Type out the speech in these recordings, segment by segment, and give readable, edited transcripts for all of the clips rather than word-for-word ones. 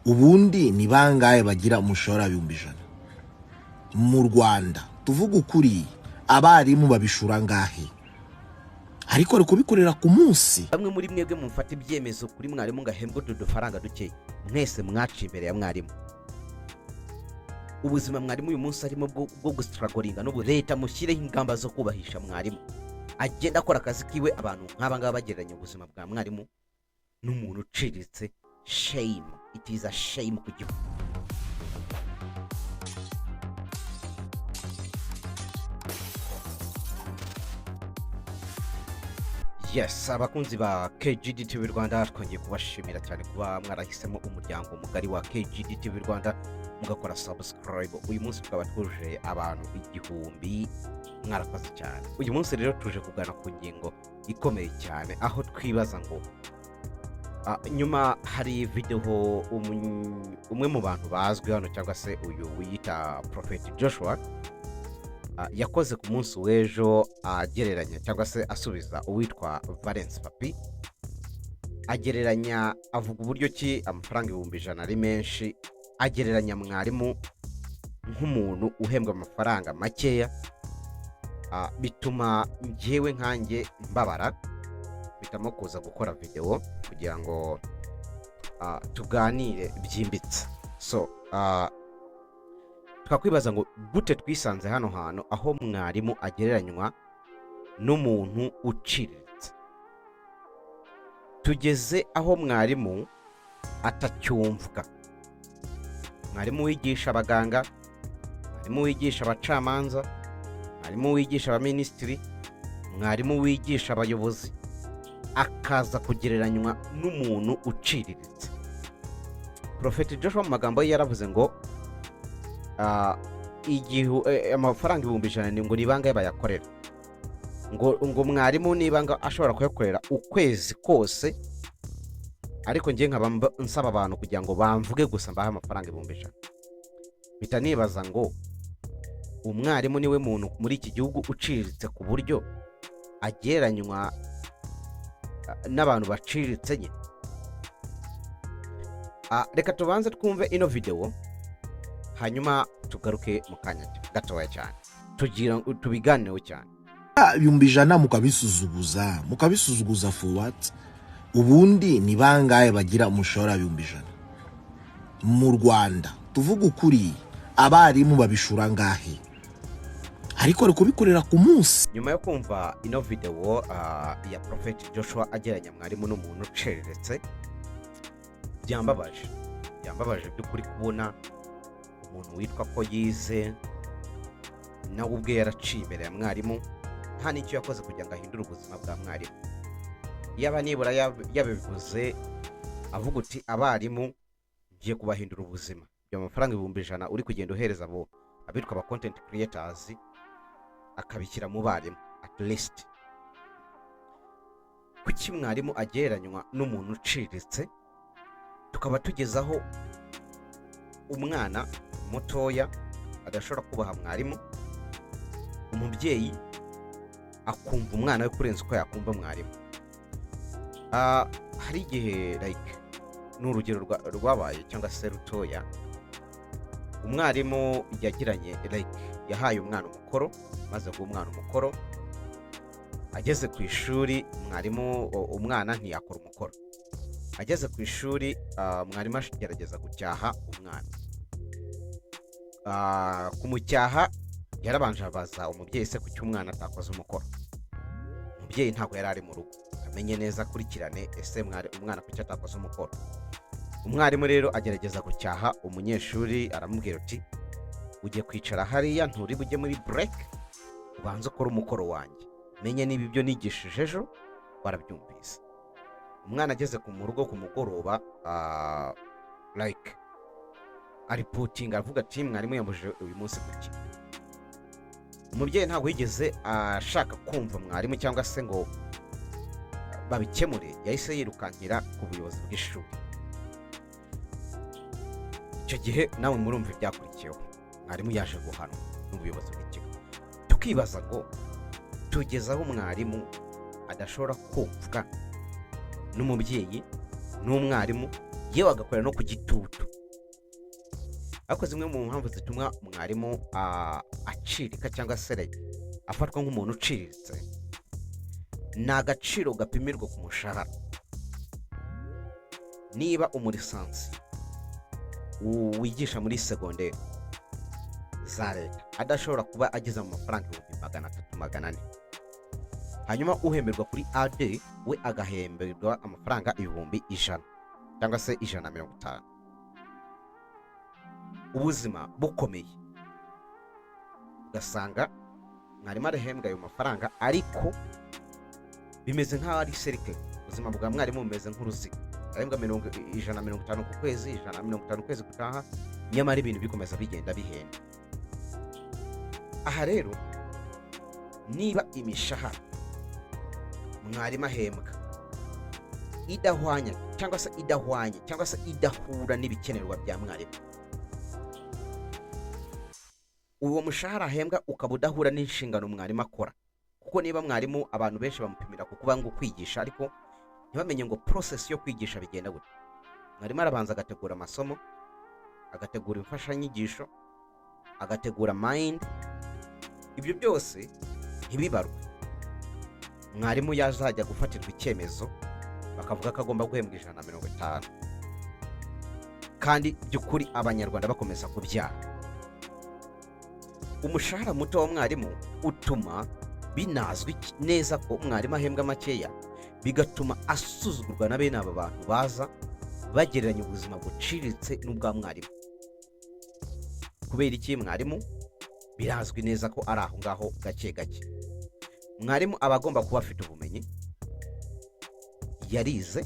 ubundi ni bangahe bagira umushahara w'100 mu Rwanda? Tuvuga ukuri, abarimu babishura ngahe? Ariko ari kubikorera ku munsi. Bamwe muri mwebwe mufata ibyemezo kuri mwarimu ngahembwa udufaranga duke, mwese mwaci imbere ya mwarimu. Ubuzima mwarimu uyu munsi arimo bwo gustragoringa no leta mushyireho ingamba zo kubahisha mwarimu agenda akora akazi kiwe. Abantu nk'aba ngaba bagereranya ubuzima bwa mwarimu n'umuntu uciriritse. Shame, it is a shame ku gihugu. Yes, abakunzi ba KGDTV Rwanda twongeye kubashimira cyane kuba mwarahisemo umuryango mugari wa KGDTV Rwanda mugakora subscribe. Uyu munsi tukaba tuje abantu 1000, mwarakoze cyane. Uyu munsi rero tuje kugana ku ngingo ikomeye cyane, aho twibaza ngo nyuma hari video umwe mu bantu bazwi hano cyangwa se uyu wiyita Prophet Joshua yakoze ku munsi w'ejo agereranya cyangwa se asubiza uwitwa Valence Papi. Agereranya avuga uburyo ki amafaranga 100 ari menshi, agereranya mwarimu nk'umuntu uhembwa amafaranga makeya. Bituma njyewe nkanjye mbabara, bitamo kuza gukora video kugira ngo tuganire byimbitse. So twakwibaza ngo gute twisanze hano hantu aho mwarimu agereranywa n'umuntu uciriritse. Tugeze aho mwarimu atacyumvwa. Mwarimu wigisha abaganga, mwarimu wigisha abacamanza, mwarimu wigisha abaminisitiri, mwarimu wigisha abayobozi, akaza kugereranywa n'umuntu uciriritse. Prophet Joshua mu magambo ye yaravuze ngo amafaranga 100 ngo ni bangahe bayakorera, ngo mwarimu ni banga ashobora kuyakorera ukwezi kose. Ariko ngiye nkaba nsaba abantu kugira ngo bamvuge gusa mbahe amafaranga 100. Bita nibaza ngo umwarimu niwe muntu muri iki gihugu uciriritse ku buryo agereranywa n'abantu baciriritse nyine. Reka tubanze twumve ino video hanyuma tugaruke mu kanya gatoya cyane tubiganireho cyane. 100 mukabisuzuguza for what? Ubundi ni bangahe bagira umushahara w'100 mu Rwanda? Tuvuga ukuri, abarimu babishura ngahe? Ariko ari kubikorera ku munsi. Nyuma yo kumva ino video ya Prophet Joshua agereranya mwarimu n'umuntu uciriritse, byambabaje by'ukuri kubona umuntu witwa ko yize nawe ubwe yaraciye imbere ya mwarimu nta n'icyo yakoze kugira ngo ahindure ubuzima bwa mwarimu. Yaba nibura yabivuze avuga uti abarimu ngiye kubahindura ubuzima, byo amafaranga 100 uri kugenda uhereza abo abitwa aba content creators akabikira mu barimu at least. Kuki mwarimu agereranywa n'umuntu uciriritse? Tukaba tugezaho umwana mutoya adashobora kubaha mwarimu, umubyeyi akumva umwana we kurenza uko yakumva mwarimu. Hari igihe like n'urugero rwabaye cyangwa se rutoya, umwarimu yagiranye like yahaye umwana umukoro, maze guha umwana umukoro, ageze ku ishuri mwarimu umwana ntiyakora umukoro. Ageze ku ishuri mwarimu agerageza gucyaha umwana. Kumucyaha yarabanje abaza umubyeyi se kuki umwana atakoze umukoro. Umubyeyi ntabwo yari ari mu rugo amenye neza akurikirane ese umwana kuki atakoze umukoro. Umwarimu rero agerageza gucyaha umunyeshuri, aramubwira uti ugiye kwicara hariya nturi bujye muri break, ubanze ukora umukoro wanjye, menye niba ibyo nigishije ejo warabyumvise. Umwana ageze mu rugo ku mugoroba like ariputinga avuga ati mwarimu yambujije uyu munsi kuki. Umubyeyi ntabwo yigeze ashaka kumva mwarimu cyangwa se ngo babikemure, yahise yirukankira ku buyobozi bw'ishuri. Icyo gihe nawe murumva ibyakurikiyeho, mwarimu yaje guhanwa n'ubuyobozi bw'ikigo. Tukibaza ngo tugezaho mwarimu adashobora kumvwa n'umubyeyi n'umwarimu, yewe agakorera no ku gitutu. Ariko zimwe mu mpamvu zituma mwarimu acirika cyangwa se afatwa nk'umuntu uciriritse ni agaciro gapimirwa ku mushahara. Niba umurisansi wigisha muri segonderi za leta adashobora kuba ageze mu mafaranga 300-400, hanyuma uhemberwa kuri AD we agahemberwa amafaranga 100 cyangwa se 150, ubuzima bukomeye, ugasanga mwarimu arahembwa ayo mafaranga ariko bimeze nk'aho ari serike. Ubuzima bwa mwarimu bumeze nk'uruziga, ahembwa 150 ku kwezi, 150 kwezi gutaha, nyamara ibintu bikomeza bigenda bihenda. Aha rero niba imishahara mwarimu ahembwa idahwanye cyangwa se idahura n'ibikenerwa bya mwarimu, uwo mushahara ahembwa ukaba udahura n'inshingano mwarimu akora. Kuko niba mwarimu abantu benshi bamupimira ku kuba ngo kwigisha, ariko ntibamenye ngo process yo kwigisha bigenda gute. Mwarimu arabanza agategura amasomo, agategura imfashanyigisho, agategura mind, ibyo byose ntibibarwe. Mwarimu yazajya gufatirwa icyemezo bakavuga ko agomba guhembwa 150, kandi by'ukuri abanyarwanda bakomeza kubyara. Umushahara muto wa mwarimu utuma binazwi neza ko mwarimu ahembwa makeya, bigatuma asuzugurwa na bene aba bantu baza bagereranya ubuzima buciriritse n'ubwa mwarimu. Kubera iki? Mwarimu birazwi neza ko ari aho ngaho gake gake. Mwarimu aba agomba kuba afite ubumenyi, yarize.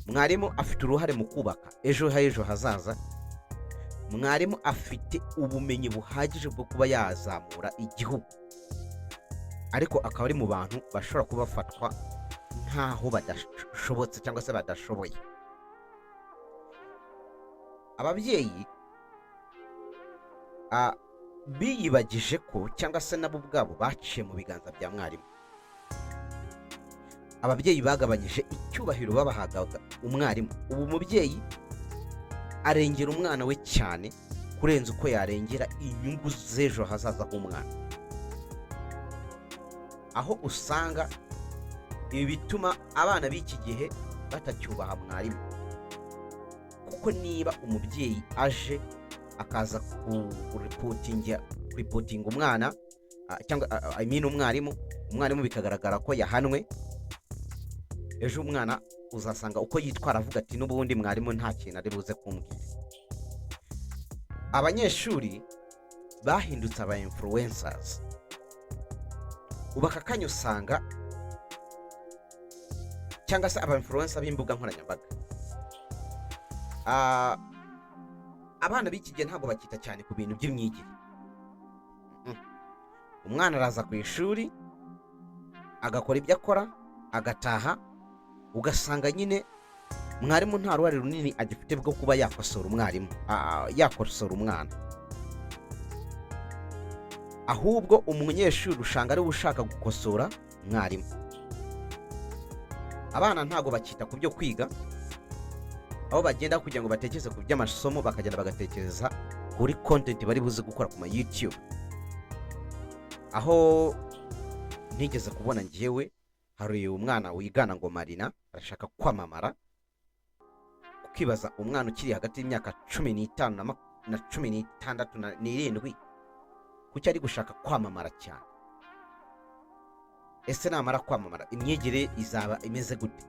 Mwarimu afite uruhare mu kubaka ejo hazaza. Mwarimu afite ubumenyi buhagije bwo kuba yazamura igihugu, ariko akaba ari mu bantu bashobora kuba bafatwa nkaho badashobotse cyangwa se badashoboye. Ababyeyi biyibagije ko cyangwa se nabo ubwabo baciye mu biganza bya mwarimu. Ababyeyi bagabanyije icyubahiro babahaga umwarimu. Ubu umubyeyi arengera umwana we cyane kurenza uko yarengera inyungu z'ejo hazaza h'umwana, aho usanga ibi bituma abana b'iki gihe batacyubaha mwarimu. Kuko niba umubyeyi aje akaza kuripotinga umwana cyangwa umwarimu bikagaragara ko yahanwe, ejo umwana uzasanga uko yitwara avuga ati n'ubundi mwarimu nta kintu ari buze kumbwira. Abanyeshuri bahindutse aba influencers. Ubu aka kanya usanga cyangwa se aba influencer b'imbuga nkoranyambaga, abana b'iki gihe ntabwo bakita cyane ku bintu by'imyigire. Umwana araza ku ishuri agakora ibyo akora agataha, ugasanga nyine mwarimu nta ruhare runini agifite bwo kuba yakosora umwana, ahubwo umunyeshuri usanga ari we ushaka gukosora mwarimu. Abana ntago bakita ku byo kwiga, aho bagenda kugira ngo batekereze ku by'amasomo bakagenda bagatekereza kuri content bari buze gukora ku ma YouTube. Aho ntigeze kubona ngewe hari umwana wigana ngo Marina arashaka kwamamara, ukibaza umwana ukiri hagati y'imyaka 15 na 16 kuki ari gushaka kwamamara cyane. Ese namara kwamamara imyigire izaba imeze gute?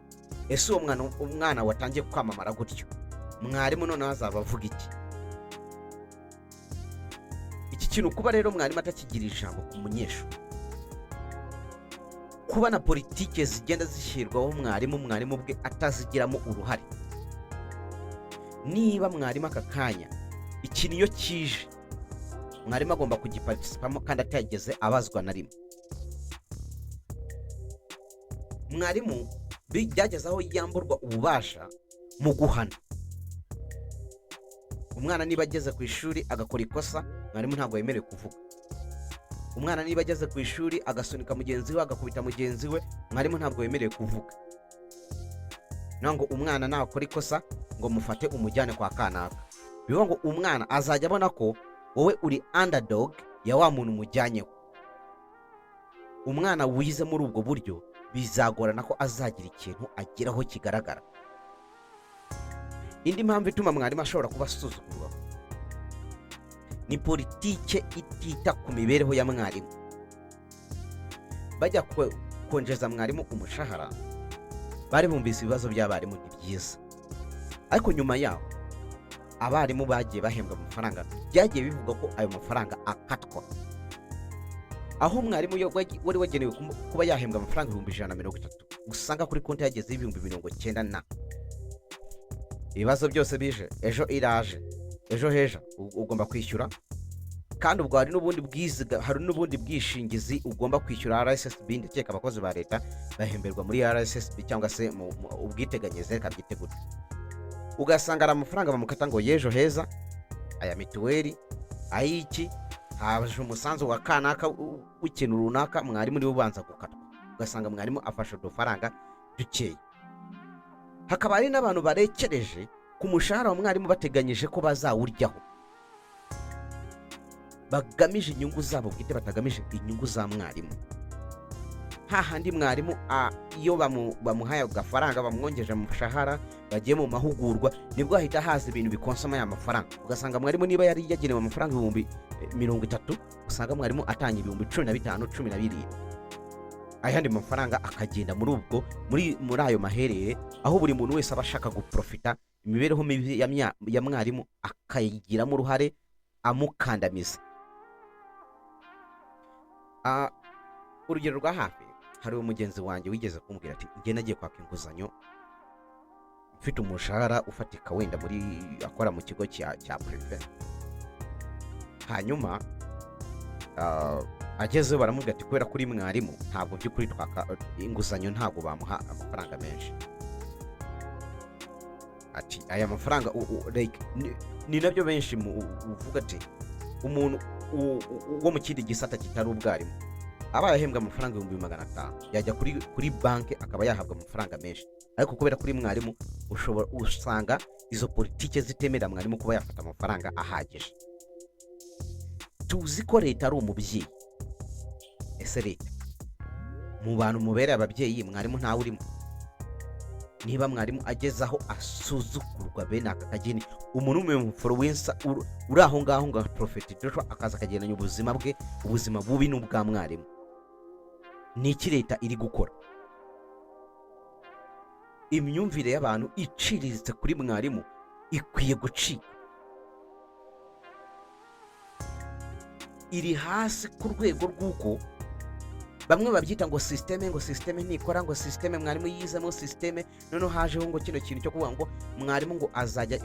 Ese uwo umwana watangiye kwamamara gutyo, mwarimu none azaba avuga iki? Iki kintu kuba rero mwarimu atakigira ijambo ku munyeshuri, kuba na politike zigenda zishyirwaho mwarimu bwe atazigiramo uruhare. Niba mwarimu aka kanya ikintu iyo kije mwarimu agomba kugiparticipamo kandi atageze abazwa na rimwe. Mwarimu byageze aho yamburwa ububasha mu guhana. Umwana niba ageze ku ishuri agakora ikosa, mwarimu ntabwo yemerewe kuvuga. Umwana niba ageze ku ishuri agasunika mugenzi we agakubita mugenzi we, mwarimu ntabwo yemerewe kuvuga. ngo umwana nakora ikosa ngo mufate umujyane kwa kanaka, bivuga ngo umwana azajya abona ko wowe uri underdog ya wa muntu umujyanyeho. Umwana wize muri ubwo buryo bizagorana ko azagira ikintu ageraho kigaragara. Indi mpamvu ituma mwarimu ashobora kuba asuzugurwa ni politike itita ku mibereho ya mwarimu. Bajya konjeza mwarimu umushahara, bari bumvise ibibazo by'abarimu ni byiza, ariko nyuma yaho abarimu bagiye bahembwa amafaranga, byagiye bivuga ko ayo mafaranga akatwa, aho mwarimu wari wagenewe kuba yahembwa amafaranga 130, usanga kuri konti yagezeho 90,000. Ibibazo byose bije, ejo iraje, ejo heja ugomba kwishyura, kandi ubwo hari n'ubundi bwishingizi ugomba kwishyura RSSB. Ndakeka abakozi ba leta bahemberwa muri RSSB cyangwa se mu ubwiteganyirize, reka byite gutyo. Ugasanga ari amafaranga bamukata ngo yejo heza, aya mituweli, ayiki, haje umusanzu wa kanaka w'ikintu runaka, mwarimu niwe ubanza gukatwa. Ugasanga mwarimu afashe udufaranga dukeya. Hakaba hari n'abantu barekereje ku mushahara wa mwarimu bateganyije ko bazawuryaho, bagamije inyungu zabo bwite, batagamije inyungu za mwarimu. Hahandi mwarimu iyo bamuhaye agafaranga, bamwongeje mu mushahara, bagiye mu mahugurwa, nibwo ahita haza ibintu bikonsoma ya mafaranga. Ugasanga mwarimu niba yari yagenewe amafaranga 30,000, usanga mwarimu atanga 15,000, 17,000. Ayandi mafaranga akagenda muri ayo maherere, aho buri muntu wese aba ashaka guprofita imibereho mibi ya mwarimu, akayigiramo uruhare, amukandamiza. Urugero rwa hafi, hari umugenzi wanjye wigeze kumbwira ati njye nagiye kwaka inguzanyo, mfite umushahara ufatika wenda akora mu kigo cya prive. Hanyuma agezeho baramubwira ati kubera kuri mwarimu ntabwo by'ukuri twaka inguzanyo, ntabwo bamuha amafaranga menshi. Ati aya mafaranga ni nabyo benshi uvuga ati umuntu wo mu kindi gisata kitari ubwarimu aba yahembwa amafaranga 500,000, yajya kuri banki akaba yahabwa amafaranga menshi, ariko kubera kuri mwarimu usanga izo politike zitemera mwarimu kuba yafata amafaranga ahagije. Tuzi ko leta ari umubyeyi. Ese leta mu bantu mubereye ababyeyi mwarimu ntawe urimo? Niba mwarimu agezaho asuzugurwa bene aka kageni, umuntu w'umuforowensa uri aho ngaho ngo Prophet Joshua akaza akagendanya ubuzima bubi n'ubwa mwarimu, ni iki leta iri gukora? Imyumvire y'abantu iciriritse kuri mwarimu ikwiye gucika. Iri hasi ku rwego rw'uko bamwe babyita ngo systeme ntikora, ngo systeme mwarimu yizemo systeme, noneho hajeho ngo kino kintu cyo kuvuga ngo mwarimu ngo azajya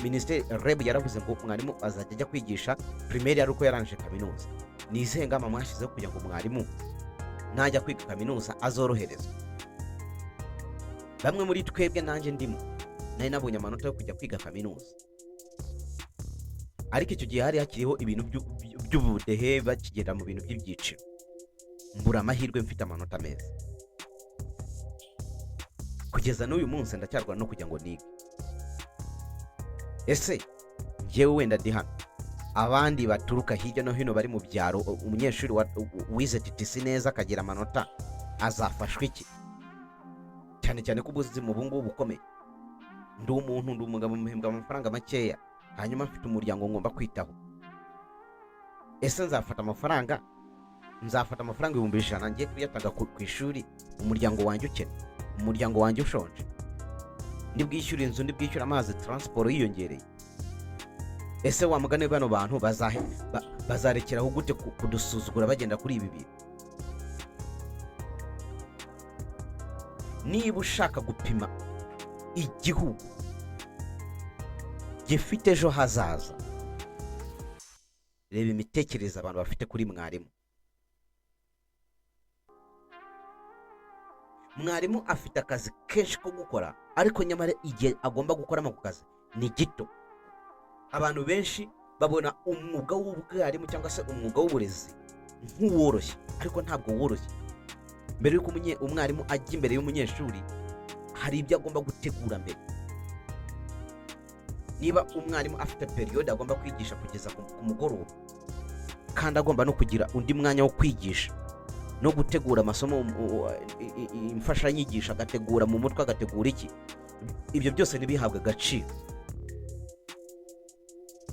Ministeri REB yaravuze ngo mwarimu azajya ajya kwigisha primaire ari uko yarangije kaminuza. Ni izihe ngamba mwashyizeho kugira ngo mwarimu najya kwiga kaminuza azoroherezwa? Bamwe muri twebwe nanjye ndimo nari nabonye amanota yo kujya kwiga kaminuza, ariko icyo gihe hari hakiriho ibintu by'ubudehe, bakigera mu bintu by'ibyiciro, mbura amahirwe mfite amanota meza. Kugeza n'uyu munsi ndacyarwana no kugira ngo nige. Ese njyewe wenda ndi hano, abandi baturuka hirya no hino bari mu byaro, umunyeshuri wize TTC neza akagira amanota, azafashwa iki? Cyane cyane ko ubuzima ubu ngubu bukomeye. Ndi umugabo muhembwa amafaranga makeya, hanyuma mfite umuryango ngomba kwitaho. Ese nzafata amafaranga 100,000 ngiye kuyatanga ku ishuri, umuryango wanjye ukene, umuryango wanjye ushonje, ndibwishyura inzu, ndibwishyura amazi, transport yiyongereye? Ese wa mugane bano bantu bazarekeraho gute kudusuzugura bagenda kuri ibi bintu? Niba ushaka gupima igihugu gifite ejo hazaza, reba imitekerereze abantu bafite kuri mwarimu. Mwarimu afite akazi kenshi ko gukora, ariko nyamara igihe agomba gukoramo ku kazi ni gito. Abantu benshi babona umwuga w'ubwarimu cyangwa se umwuga w'uburezi nk'uworoshye, ariko ntabwo woroshye. Mbere yuko umwarimu ajya imbere y'umunyeshuri hari ibyo agomba gutegura mbere. Niba umwarimu afite periyode agomba kwigisha kugeza ku mugoroba, kandi agomba no kugira undi mwanya wo kwigisha no gutegura amasomo, imfashanyigisho agategura mu mutwe, agategura iki, ibyo byose ntibihabwe agaciro.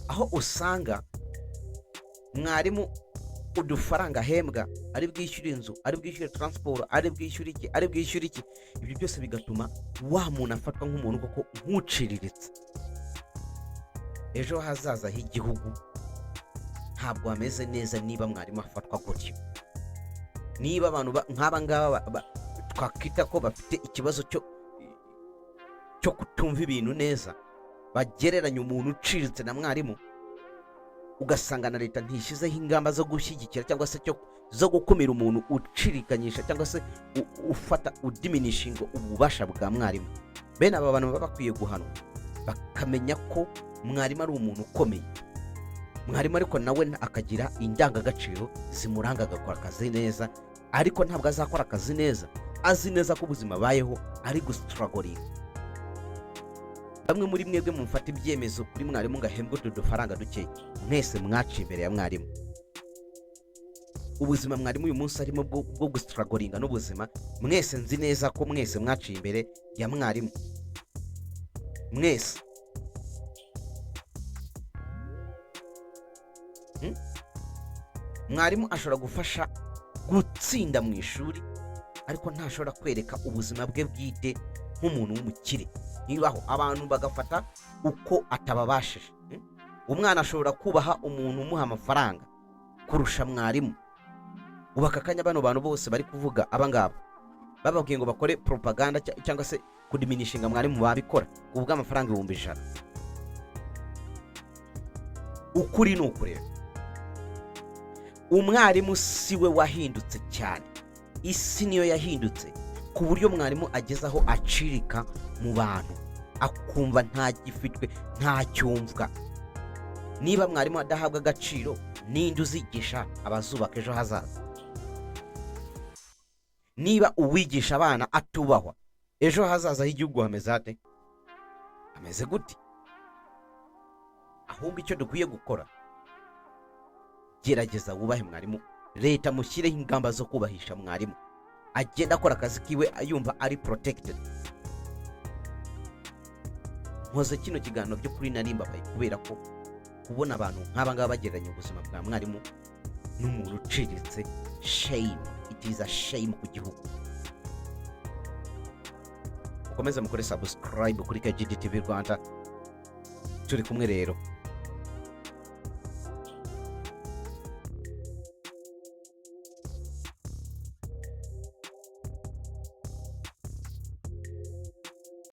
Aho usanga mwarimu udufaranga ahembwa ari bwishyura inzu, ari bwishyura taransiporo, ari bwishyura iki, ari bwishyura iki, ibyo byose bigatuma wa muntu afatwa nk'umuntu koko nk'uciriritse. Ejo hazaza h'igihugu ntabwo hameze neza niba mwarimu afatwa gutyo. Niba abantu nk'aba ngaba twakwita ko bafite ikibazo cyo kutumva ibintu neza, bagereranya umuntu uciriritse na mwarimu, ugasanga na leta ntishyizeho ingamba zo gushyigikira cyangwa se zo gukumira umuntu ucirikanyisha cyangwa se ufata udiminishinga ububasha bwa mwarimu. Bene aba bantu baba bakwiye guhanwa, bakamenya ko mwarimu ari umuntu ukomeye. Mwarimu ariko nawe akagira indangagaciro zimuranga, agakora akazi neza, ariko ntabwo azakora akazi neza azi neza ko ubuzima abayeho ari gustruggle. Bamwe muri mwebwe mufata ibyemezo kuri mwarimu ngo ahembwe udufaranga duke, mwese mwaciye imbere ya mwarimu. Ubuzima mwarimu uyu munsi arimo bwo gustrugglinga n'ubuzima, mwese nzi neza ko mwese mwaciye imbere ya mwarimu. Mwese mwarimu ashobora gufasha gutsinda mu ishuri, ariko ntashobora kwereka ubuzima bwe bwite nk'umuntu w'umukire. Nibaho abantu bagafata uko atababashije. Umwana ashobora kubaha umuntu umuha amafaranga kurusha mwarimu. Ubaka kanya bano bantu bose bari kuvuga abangaba bababwiye ngo bakore propaganda cyangwa se kudiminishinga mwarimu, babikora ubwo amafaranga 100,000. Ukuri ni ukurera, umwarimu siwe wahindutse cyane, isi niyo yahindutse ku buryo mwarimu agezaho acirika mu bantu, akumva nta gifitwe, nta cyumvwa. Niba mwarimu adahabwa agaciro, ninde uzigisha abazubaka ejo hazaza? Niba uwigisha abana atubahwa, ejo hazaza h'igihugu hameze ate? Hameze gute? Ahubwo icyo dukwiye gukora, gerageza wubahe mwarimu, leta mushyireho ingamba zo kubahisha mwarimu, agenda akora akazi kiwe yumva ari protected. Nkoze kino kiganiro byo kuri Urambabaje kubera ko kubona abantu nk'aba ngaba bagereranya ubuzima bwa mwarimu n'umuntu uciriritse, shame, it is a shame ku gihugu. Mukomeze mukore subscribe kuri KGD TV Rwanda, turi kumwe rero.